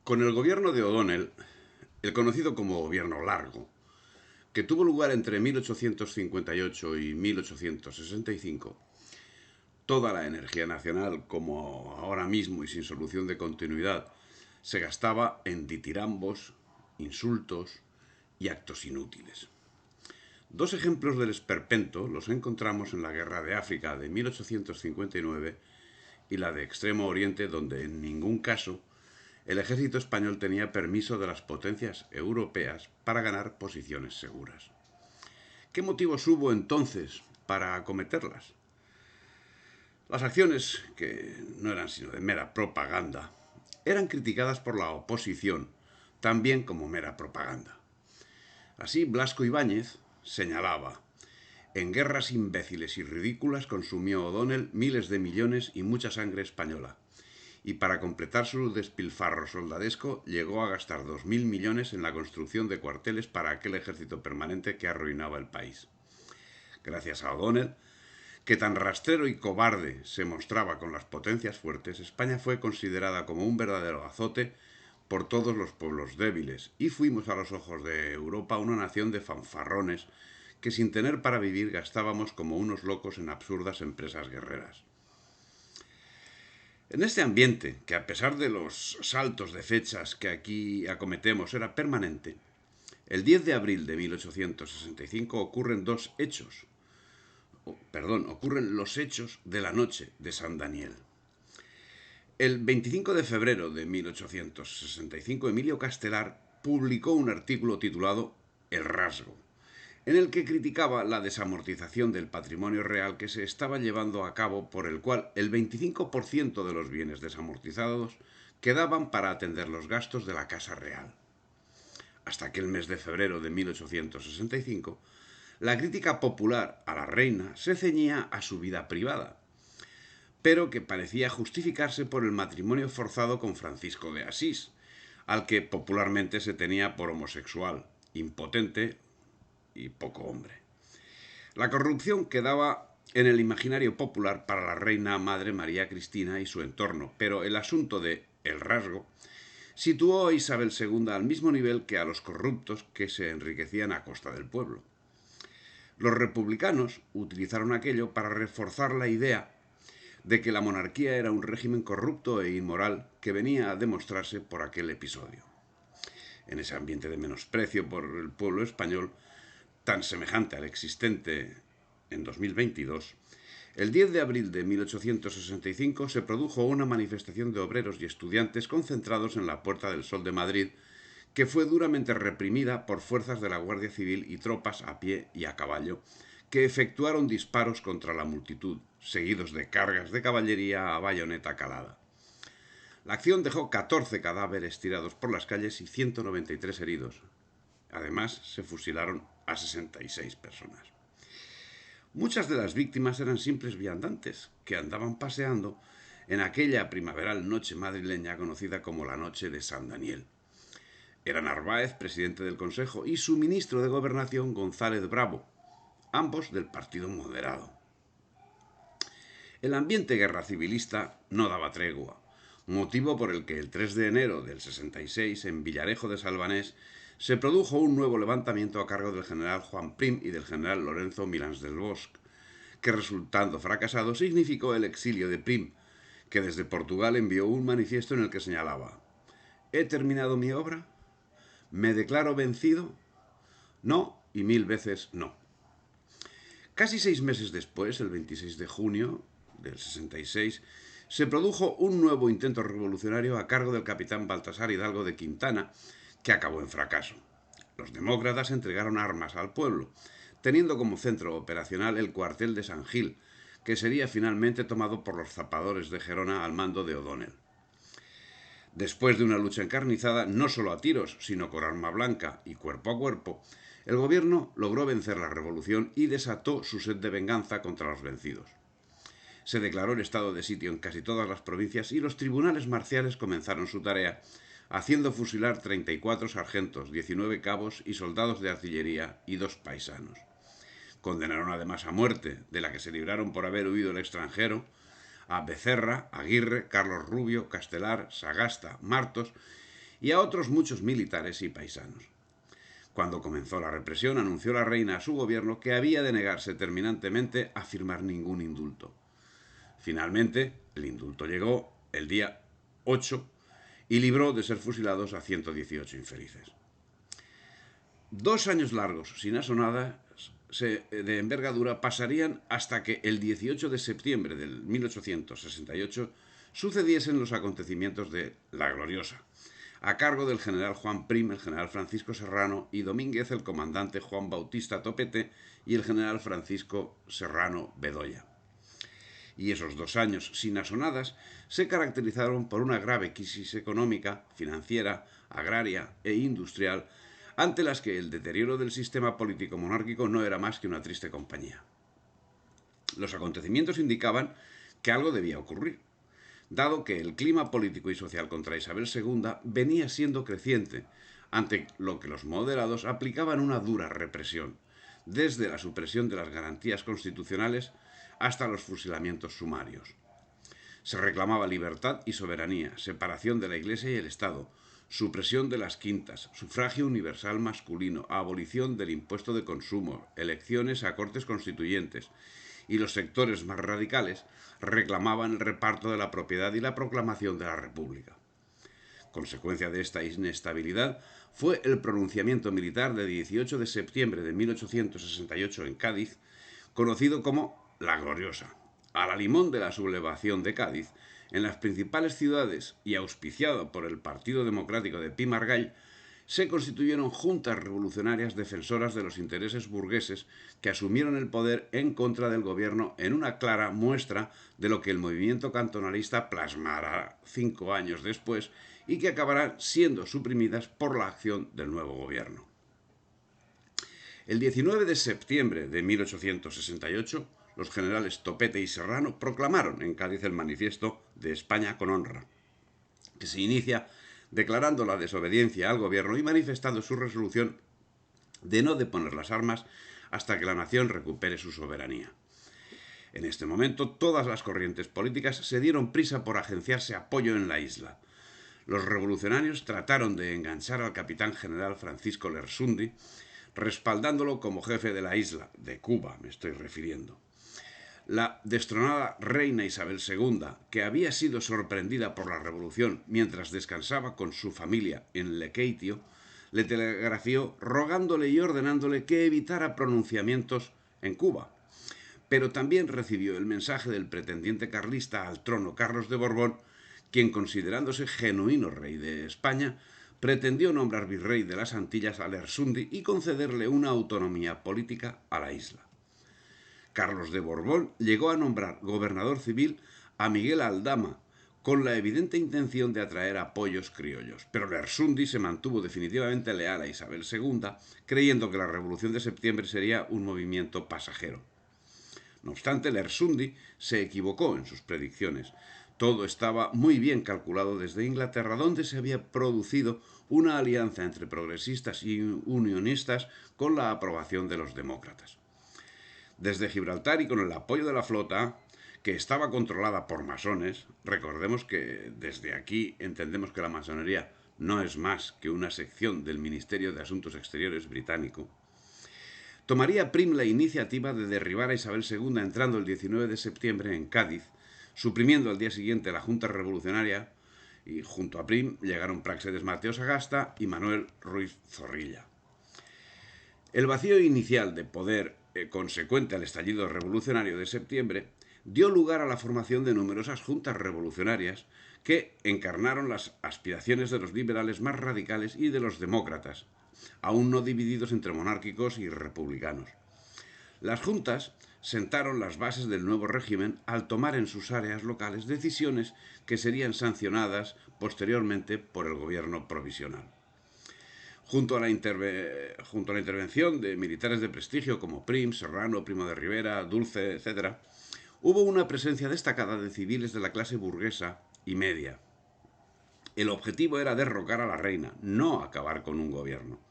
Con el gobierno de O'Donnell, el conocido como Gobierno Largo, que tuvo lugar entre 1858 y 1865, toda la energía nacional, como ahora mismo y sin solución de continuidad, se gastaba en ditirambos, insultos y actos inútiles. Dos ejemplos del esperpento los encontramos en la Guerra de África de 1859 y la de Extremo Oriente, donde en ningún caso el ejército español tenía permiso de las potencias europeas para ganar posiciones seguras. ¿Qué motivos hubo entonces para acometerlas? Las acciones, que no eran sino de mera propaganda, eran criticadas por la oposición también como mera propaganda. Así, Blasco Ibáñez señalaba: en guerras imbéciles y ridículas consumió O'Donnell miles de millones y mucha sangre española. Y para completar su despilfarro soldadesco llegó a gastar 2.000 millones en la construcción de cuarteles para aquel ejército permanente que arruinaba el país. Gracias a O'Donnell, que tan rastrero y cobarde se mostraba con las potencias fuertes, España fue considerada como un verdadero azote por todos los pueblos débiles y fuimos a los ojos de Europa una nación de fanfarrones que sin tener para vivir gastábamos como unos locos en absurdas empresas guerreras. En este ambiente, que a pesar de los saltos de fechas que aquí acometemos era permanente, el 10 de abril de 1865 ocurren los hechos de la noche de San Daniel. El 25 de febrero de 1865, Emilio Castelar publicó un artículo titulado El rasgo, en el que criticaba la desamortización del patrimonio real que se estaba llevando a cabo, por el cual el 25% de los bienes desamortizados quedaban para atender los gastos de la Casa Real. Hasta aquel mes de febrero de 1865, la crítica popular a la reina se ceñía a su vida privada, pero que parecía justificarse por el matrimonio forzado con Francisco de Asís, al que popularmente se tenía por homosexual, impotente y poco hombre. La corrupción quedaba en el imaginario popular para la reina madre María Cristina y su entorno, pero el asunto de El rasgo situó a Isabel II al mismo nivel que a los corruptos que se enriquecían a costa del pueblo. Los republicanos utilizaron aquello para reforzar la idea de que la monarquía era un régimen corrupto e inmoral que venía a demostrarse por aquel episodio. En ese ambiente de menosprecio por el pueblo español, tan semejante al existente en 2022, el 10 de abril de 1865 se produjo una manifestación de obreros y estudiantes concentrados en la Puerta del Sol de Madrid, que fue duramente reprimida por fuerzas de la Guardia Civil y tropas a pie y a caballo, que efectuaron disparos contra la multitud, seguidos de cargas de caballería a bayoneta calada. La acción dejó 14 cadáveres tirados por las calles y 193 heridos. Además, se fusilaron a 66 personas. Muchas de las víctimas eran simples viandantes que andaban paseando en aquella primaveral noche madrileña conocida como la noche de San Daniel. Era Narváez, presidente del Consejo, y su ministro de Gobernación, González Bravo, ambos del Partido Moderado. El ambiente guerra civilista no daba tregua, motivo por el que el 3 de enero del 66, en Villarejo de Salvanés, se produjo un nuevo levantamiento a cargo del general Juan Prim y del general Lorenzo Milans del Bosch, que, resultando fracasado, significó el exilio de Prim, que desde Portugal envió un manifiesto en el que señalaba: «¿He terminado mi obra? ¿Me declaro vencido? No y 1000 veces no». Casi 6 meses después, el 26 de junio del 66, se produjo un nuevo intento revolucionario a cargo del capitán Baltasar Hidalgo de Quintana, que acabó en fracaso. Los demócratas entregaron armas al pueblo, teniendo como centro operacional el cuartel de San Gil, que sería finalmente tomado por los zapadores de Gerona al mando de O'Donnell. Después de una lucha encarnizada, no solo a tiros, sino con arma blanca y cuerpo a cuerpo, el gobierno logró vencer la revolución y desató su sed de venganza contra los vencidos. Se declaró el estado de sitio en casi todas las provincias y los tribunales marciales comenzaron su tarea, haciendo fusilar 34 sargentos, 19 cabos y soldados de artillería y 2 paisanos. Condenaron además a muerte, de la que se libraron por haber huido al extranjero, a Becerra, Aguirre, Carlos Rubio, Castelar, Sagasta, Martos y a otros muchos militares y paisanos. Cuando comenzó la represión, anunció la reina a su gobierno que había de negarse terminantemente a firmar ningún indulto. Finalmente, el indulto llegó el día 8 y libró de ser fusilados a 118 infelices. 2 años largos sin asonadas de envergadura pasarían hasta que el 18 de septiembre de 1868 sucediesen los acontecimientos de La Gloriosa, a cargo del general Juan Prim, el general Francisco Serrano y Domínguez, el comandante Juan Bautista Topete y el general Francisco Serrano Bedoya. Y esos 2 años sin asonadas se caracterizaron por una grave crisis económica, financiera, agraria e industrial, ante las que el deterioro del sistema político monárquico no era más que una triste compañía. Los acontecimientos indicaban que algo debía ocurrir, dado que el clima político y social contra Isabel II venía siendo creciente, ante lo que los moderados aplicaban una dura represión, desde la supresión de las garantías constitucionales hasta los fusilamientos sumarios. Se reclamaba libertad y soberanía, separación de la Iglesia y el Estado, supresión de las quintas, sufragio universal masculino, abolición del impuesto de consumo, elecciones a cortes constituyentes, y los sectores más radicales reclamaban el reparto de la propiedad y la proclamación de la República. Consecuencia de esta inestabilidad fue el pronunciamiento militar del 18 de septiembre de 1868 en Cádiz, conocido como La Gloriosa, a la limón de la sublevación de Cádiz. En las principales ciudades y auspiciado por el Partido Democrático de Pi Margall, se constituyeron juntas revolucionarias defensoras de los intereses burgueses que asumieron el poder en contra del gobierno en una clara muestra de lo que el movimiento cantonalista plasmará 5 años después y que acabarán siendo suprimidas por la acción del nuevo gobierno. El 19 de septiembre de 1868, los generales Topete y Serrano proclamaron en Cádiz el manifiesto de España con honra, que se inicia declarando la desobediencia al gobierno y manifestando su resolución de no deponer las armas hasta que la nación recupere su soberanía. En este momento, todas las corrientes políticas se dieron prisa por agenciarse apoyo en la isla. Los revolucionarios trataron de enganchar al capitán general Francisco Lersundi, respaldándolo como jefe de la isla, de Cuba me estoy refiriendo. La destronada reina Isabel II, que había sido sorprendida por la revolución mientras descansaba con su familia en Lequeitio, le telegrafió rogándole y ordenándole que evitara pronunciamientos en Cuba. Pero también recibió el mensaje del pretendiente carlista al trono Carlos de Borbón, quien, considerándose genuino rey de España, pretendió nombrar virrey de las Antillas a Lersundi y concederle una autonomía política a la isla. Carlos de Borbón llegó a nombrar gobernador civil a Miguel Aldama, con la evidente intención de atraer apoyos criollos. Pero Lersundi se mantuvo definitivamente leal a Isabel II, creyendo que la Revolución de Septiembre sería un movimiento pasajero. No obstante, Lersundi se equivocó en sus predicciones. Todo estaba muy bien calculado desde Inglaterra, donde se había producido una alianza entre progresistas y unionistas con la aprobación de los demócratas. Desde Gibraltar y con el apoyo de la flota, que estaba controlada por masones, recordemos que desde aquí entendemos que la masonería no es más que una sección del Ministerio de Asuntos Exteriores británico, tomaría Prim la iniciativa de derribar a Isabel II entrando el 19 de septiembre en Cádiz, suprimiendo al día siguiente la Junta Revolucionaria, y junto a Prim llegaron Práxedes Mateo Sagasta y Manuel Ruiz Zorrilla. El vacío inicial de poder consecuente al estallido revolucionario de septiembre dio lugar a la formación de numerosas juntas revolucionarias que encarnaron las aspiraciones de los liberales más radicales y de los demócratas, aún no divididos entre monárquicos y republicanos. Las juntas sentaron las bases del nuevo régimen al tomar en sus áreas locales decisiones que serían sancionadas posteriormente por el gobierno provisional. Junto a la intervención de militares de prestigio como Prim, Serrano, Primo de Rivera, Dulce, etc., hubo una presencia destacada de civiles de la clase burguesa y media. El objetivo era derrocar a la reina, no acabar con un gobierno.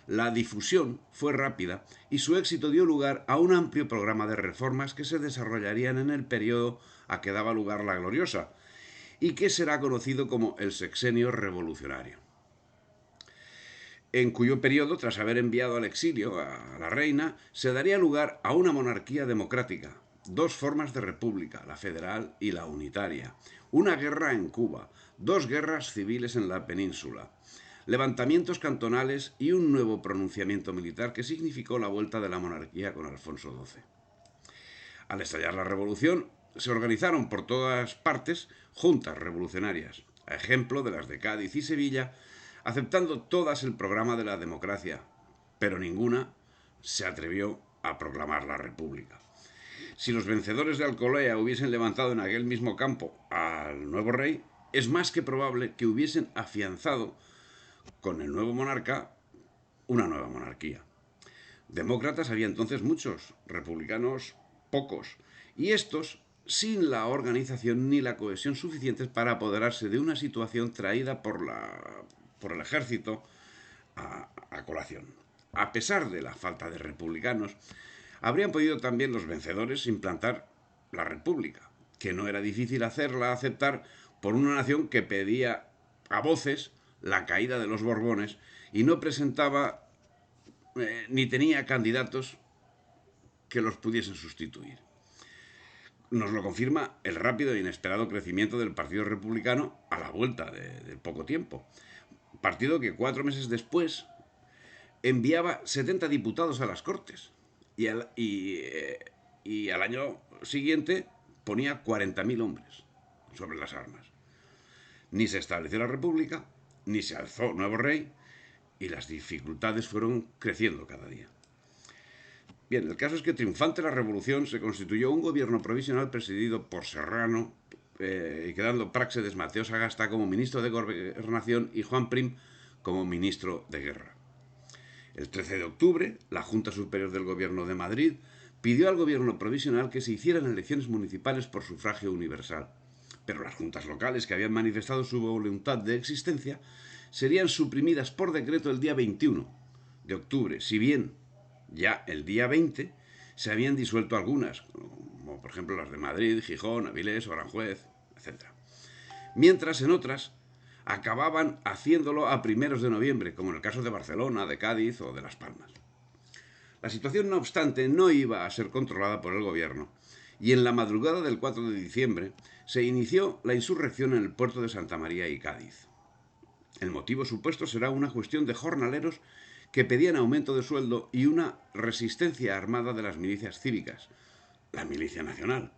La difusión fue rápida y su éxito dio lugar a un amplio programa de reformas que se desarrollarían en el periodo a que daba lugar la Gloriosa y que será conocido como el Sexenio Revolucionario. en cuyo periodo, tras haber enviado al exilio a la reina, se daría lugar a una monarquía democrática, dos formas de república, la federal y la unitaria, una guerra en Cuba, dos guerras civiles en la península, levantamientos cantonales y un nuevo pronunciamiento militar que significó la vuelta de la monarquía con Alfonso XII. Al estallar la revolución, se organizaron por todas partes juntas revolucionarias, a ejemplo de las de Cádiz y Sevilla, aceptando todas el programa de la democracia, pero ninguna se atrevió a proclamar la república. Si los vencedores de Alcolea hubiesen levantado en aquel mismo campo al nuevo rey, es más que probable que hubiesen afianzado con el nuevo monarca una nueva monarquía. Demócratas había entonces muchos, republicanos pocos, y estos sin la organización ni la cohesión suficientes para apoderarse de una situación traída por el ejército a colación. A pesar de la falta de republicanos, habrían podido también los vencedores implantar la república, que no era difícil hacerla aceptar por una nación que pedía a voces la caída de los Borbones y no presentaba ni tenía candidatos que los pudiesen sustituir. Nos lo confirma el rápido e inesperado crecimiento del Partido Republicano a la vuelta de poco tiempo. Partido que 4 meses después enviaba 70 diputados a las Cortes y al año siguiente ponía 40.000 hombres sobre las armas. Ni se estableció la República, ni se alzó nuevo rey, y las dificultades fueron creciendo cada día. Bien, el caso es que triunfante la revolución se constituyó un gobierno provisional presidido por Serrano, y quedando Práxedes Mateo Sagasta como ministro de Gobernación y Juan Prim como ministro de Guerra. El 13 de octubre, la Junta Superior del Gobierno de Madrid pidió al gobierno provisional que se hicieran elecciones municipales por sufragio universal, pero las juntas locales que habían manifestado su voluntad de existencia serían suprimidas por decreto el día 21 de octubre, si bien ya el día 20 se habían disuelto algunas, como por ejemplo las de Madrid, Gijón, Avilés, Aranjuez, etc. Mientras en otras acababan haciéndolo a primeros de noviembre, como en el caso de Barcelona, de Cádiz o de Las Palmas. La situación, no obstante, no iba a ser controlada por el gobierno, y en la madrugada del 4 de diciembre se inició la insurrección en el puerto de Santa María y Cádiz. El motivo supuesto será una cuestión de jornaleros que pedían aumento de sueldo y una resistencia armada de las milicias cívicas, la Milicia Nacional,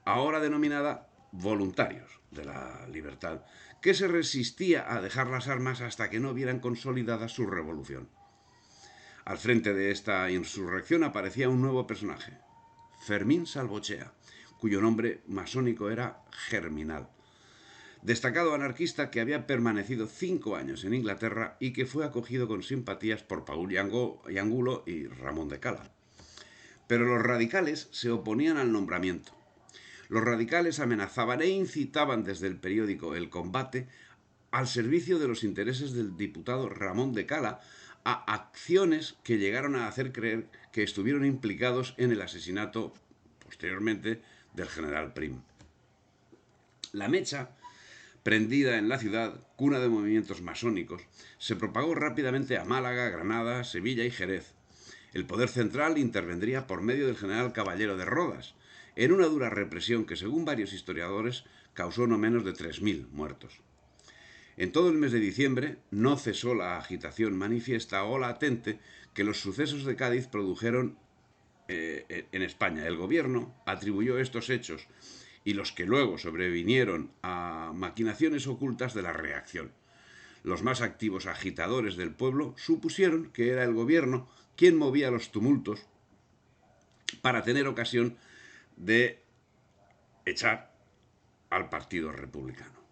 ahora denominada Voluntarios de la Libertad, que se resistía a dejar las armas hasta que no vieran consolidada su revolución. Al frente de esta insurrección aparecía un nuevo personaje, Fermín Salvochea, cuyo nombre masónico era Germinal. Destacado anarquista que había permanecido 5 años en Inglaterra y que fue acogido con simpatías por Paul y Angulo y Ramón de Cala. Pero los radicales se oponían al nombramiento. Los radicales amenazaban e incitaban desde el periódico El Combate al servicio de los intereses del diputado Ramón de Cala a acciones que llegaron a hacer creer que estuvieron implicados en el asesinato, posteriormente, del general Prim. La mecha, prendida en la ciudad, cuna de movimientos masónicos, se propagó rápidamente a Málaga, Granada, Sevilla y Jerez. El poder central intervendría por medio del general Caballero de Rodas, en una dura represión que, según varios historiadores, causó no menos de 3.000 muertos. En todo el mes de diciembre no cesó la agitación manifiesta o latente que los sucesos de Cádiz produjeron en España. El gobierno atribuyó estos hechos y los que luego sobrevinieron a maquinaciones ocultas de la reacción. Los más activos agitadores del pueblo supusieron que era el gobierno quien movía los tumultos para tener ocasión de echar al Partido Republicano.